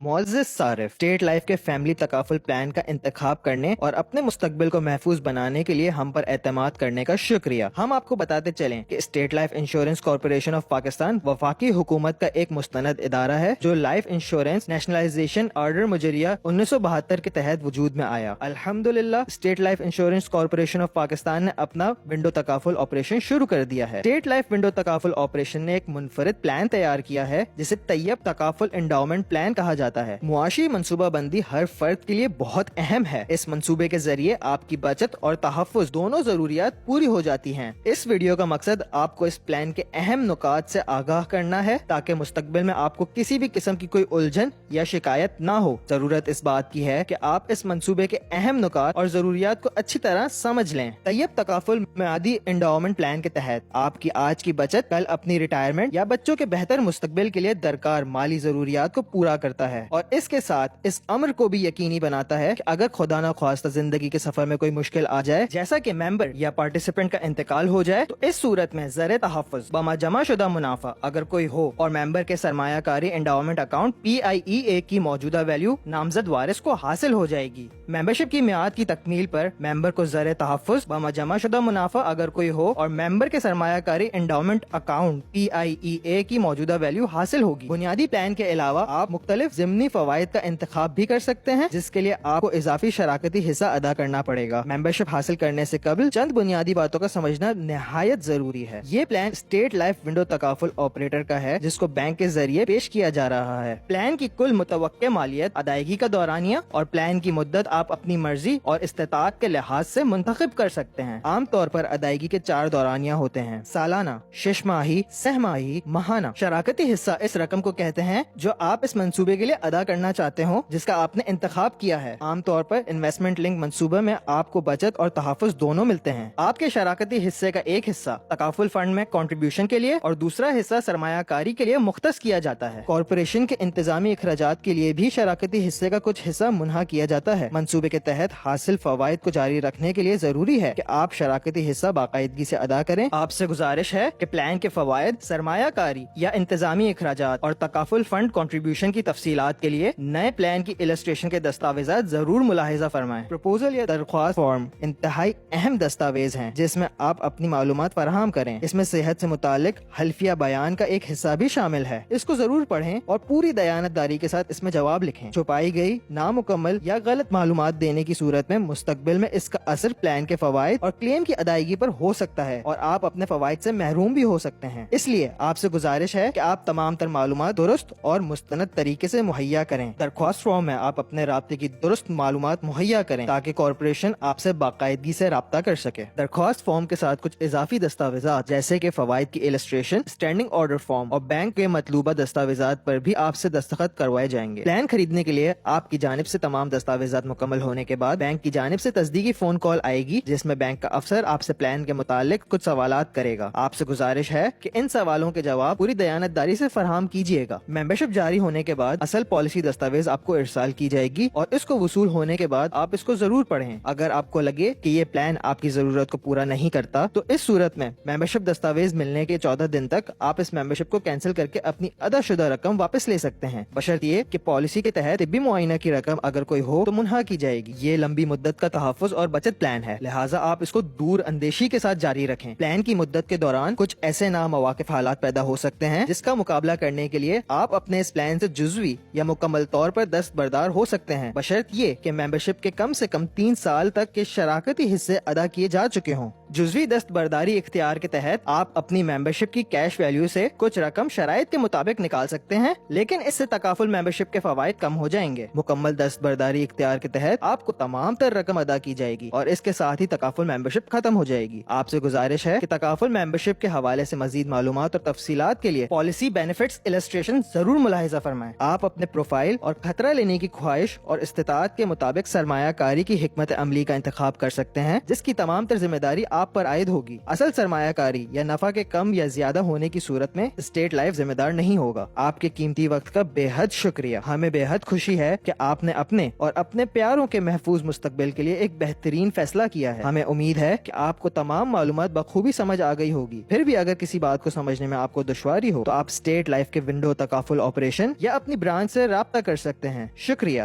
मुअज़्ज़िज़ सारिफ, state life के family takaful plan का इंतखाब करने और अपने मुस्तकबिल को महफूज बनाने के लिए हम पर एतमाद करने का शुक्रिया। हम आपको बताते चलें कि state life insurance corporation of Pakistan वफाकी हुकूमत का एक मुस्तनद इदारा है जो life insurance nationalisation order Mujaria 1972 के तहत वजूद में आया। अल्हम्दुलिल्लाह state life insurance corporation of Pakistan ने अपना विंडो तकाफुल ऑपरेशन शुरू कर दिया है। State life window takaful operation ने एक मुनफरिद प्लान तैयार किया है जिसे तैयब तकाफुल एंडाउमेंट प्लान कहा जाता है। मुआशी मंसूबा बंदी हर फर्द के लिए बहुत अहम है। इस मंसूबे के जरिए आपकी बचत और तहफ़्फ़ुज़ दोनों जरूरियात पूरी हो जाती हैं। इस वीडियो का मकसद आपको इस प्लान के अहम नुकात से आगाह करना है ताकि मुस्तकबिल में आपको किसी भी किस्म की कोई उलझन या शिकायत ना हो। जरूरत इस बात की है कि आप इस मंसूबे के अहम नुकात और जरूरियात को अच्छी तरह समझ लें। तैयब तकाफुल मियादी एंडाउमेंट प्लान के तहत आपकी आज की बचत कल अपनी रिटायरमेंट या बच्चों के बेहतर मुस्तकबिल के लिए दरकार माली जरूरियात को पूरा करता है और इसके साथ इस अमर को भी यकीनी बनाता है कि अगर खुदा न ख्वास्ता जिंदगी के सफर में कोई मुश्किल आ जाए, जैसा कि मेंबर या पार्टिसिपेंट का इंतकाल हो जाए, तो इस सूरत में ज़र तहफ़्फ़ुज़ बमा जमा शुदा मुनाफा अगर कोई हो और मेंबर के सरमायाकारी एंडाउमेंट अकाउंट PIEA की मौजूदा वैल्यू नामजद वारिस को हासिल हो जाएगी। मेंबरशिप की मियाद की तकमील पर मेंबर को ज़र तहफ़्फ़ुज़ बमा जमा शुदा मुनाफा अगर कोई हो और मेंबर के सरमायाकारी एंडाउमेंट अकाउंट PIEA की मौजूदा वैल्यू हासिल होगी। बुनियादी प्लान के अलावा आप मुख्तलिफ ज़िमनी फवाइद का इंतखाब भी कर सकते हैं जिसके लिए आपको इजाफी शराकती हिस्सा अदा करना पड़ेगा। मेंबरशिप हासिल करने से कबल चंद बुनियादी बातों का समझना निहायत जरूरी है। ये plan state life window takaful operator का है जिसको बैंक के जरिए पेश किया जा रहा है। प्लान की कुल मुतवक्के मालियत, अदायगी का दौरानिया और प्लान की मुद्दत आप अपनी मर्जी और इस्तेताअत के लिहाज से मुंतखब कर सकते हैं। आम तौर पर अदायगी के 4 दौरानिया होते हैं: सालाना, 6 माही, सहमाही, माहाना। शराकती हिस्सा इस रकम को कहते हैं जो आप इस मंसूबे के लिए अदा करना चाहते हो जिसका आपने इंतखाब किया है। आमतौर पर इन्वेस्टमेंट लिंक मंसूबे में आपको बचत और तहफ़्फ़ुज़ दोनों मिलते हैं। आपके शराकती हिस्से का एक हिस्सा तकाफुल फंड में कंट्रीब्यूशन के लिए और दूसरा हिस्सा सरमायाकारी के लिए मुख्तस किया जाता है। कॉर्पोरेशन के इंतजामी अखराजात के लिए भी शराकती हिस्से का कुछ हिस्सा मुनहा किया जाता है। मंसूबे के तहत हासिल फवाइद को जारी रखने के लिए जरूरी है कि आप शराकती हिस्सा बाकायदगी से अदा करें। आपसे गुजारिश है कि प्लान के फवाइद, सरमायाकारी या इंतजामी अखराजात और तकाफुल फंड कंट्रीब्यूशन की तफसीलात के लिए नए प्लान की इलस्ट्रेशन के दस्तावेजात जरूर मुलाहिजा फरमाएं। प्रपोजल या दरख्वास्त फॉर्म इंतहाई अहम दस्तावेज हैं जिसमें आप अपनी मालूमात फराहम करें। इसमें सेहत से मुतालिक हल्फिया बयान का एक हिस्सा भी शामिल है। इसको जरूर पढ़ें और पूरी दयानतदारी के साथ इसमें जवाब लिखें। छुपाई गई, नामुकम्मल या गलत मालूमात देने की सूरत में मुस्तकबिल में इसका असर प्लान के फवाइद और क्लेम की अदायगी पर हो सकता है और आप अपने फवाइद से महरूम भी हो सकते हैं। इसलिए आपसे गुजारिश है कि आप तमाम तर मालूमात दुरुस्त और मुस्तनद तरीके से मुहैया करें। दरख्वास्त फॉर्म में आप अपने राब्ते की दुरुस्त मालूमात मुहैया करें ताकि कॉर्पोरेशन आपसे बाकायदगी से राब्ता कर सके। दरख्वास्त फॉर्म के साथ कुछ इजाफी दस्तावेजात जैसे कि फवाइद की इलस्ट्रेशन, स्टैंडिंग ऑर्डर फॉर्म और बैंक के मतलूबा दस्तावेजात पर भी आपसे दस्तखत करवाए जाएंगे। प्लान खरीदने के लिए आपकी जानिब से तमाम दस्तावेजात मुकम्मल होने के बाद बैंक की जानिब से तस्दीकी फोन कॉल आएगी जिसमें बैंक का अफसर आपसे प्लान के मुतालिक कुछ सवालात करेगा। आपसे गुजारिश है कि इन सवालों के जवाब पूरी दयानतदारी से फराहम कीजिएगा। मेंबरशिप जारी होने के बाद असल पॉलिसी दस्तावेज आपको इरसाल की जाएगी और इसको वसूल होने के बाद आप इसको जरूर पढ़ें। अगर आपको लगे कि ये प्लान आपकी जरूरत को पूरा नहीं करता तो इस सूरत में मेंबरशिप दस्तावेज मिलने के 14 दिन तक आप इस मेंबरशिप को कैंसिल करके अपनी अदाशुदा रकम वापस ले सकते हैं, बशर्त ये कि पॉलिसी के तहत तिब्बी मुआयना की रकम अगर कोई हो तो मुनहा की जाएगी। ये लंबी मुद्दत का तहफ़्फ़ुज़ और बचत प्लान है, लिहाजा आप इसको दूर अंदेशी के साथ जारी रखें। प्लान की मुद्दत के दौरान कुछ ऐसे नामवाकिफ हालात पैदा हो सकते हैं जिसका मुकाबला करने के लिए आप अपने इस प्लान से जुज़वी या मुकम्मल तौर पर दस्तबरदार हो सकते हैं, बशर्त ये कि मेंबरशिप के कम से कम 3 साल तक के शराकती हिस्से अदा किए जा चुके हों। जुज़वी दस्तबरदारी इख्तियार के तहत आप अपनी मेंबरशिप की कैश वैल्यू से कुछ रकम शराइत के मुताबिक निकाल सकते हैं, लेकिन इससे तकाफुल मेंबरशिप के फवाइद कम हो जाएंगे। मुकम्मल दस्तबरदारी इख्तियार के तहत आपको तमाम तर रकम अदा की जाएगी और इसके साथ ही तकाफुल मेंबरशिप खत्म हो जाएगी। आपसे गुजारिश है कि तकाफुल मेंबरशिप के हवाले से मजीद मालूमात और तफसीलात के लिए पॉलिसी बेनिफिट्स इलस्ट्रेशन जरूर मुलाहिजा फरमाएं। आप अपने प्रोफाइल और खतरा लेने की ख्वाहिश और इस्तेताअत के मुताबिक सरमायाकारी की हिकमत अमली का इंतखाब कर सकते हैं जिसकी तमाम तर जिम्मेदारी آپ پر عائد ہوگی. اصل سرمایہ کاری یا نفع کے کم یا زیادہ ہونے کی صورت میں اسٹیٹ لائف ذمہ دار نہیں ہوگا. آپ کے قیمتی وقت کا بے حد شکریہ. ہمیں بے حد خوشی ہے کہ آپ نے اپنے اور اپنے پیاروں کے محفوظ مستقبل کے لیے ایک بہترین فیصلہ کیا ہے. ہمیں امید ہے کہ آپ کو تمام معلومات بخوبی سمجھ آ گئی ہوگی. پھر بھی اگر کسی بات کو سمجھنے میں آپ کو دشواری ہو تو آپ اسٹیٹ لائف کے ونڈو تکافل آپریشن یا اپنی برانچ سے رابطہ کر سکتے ہیں. شکریہ.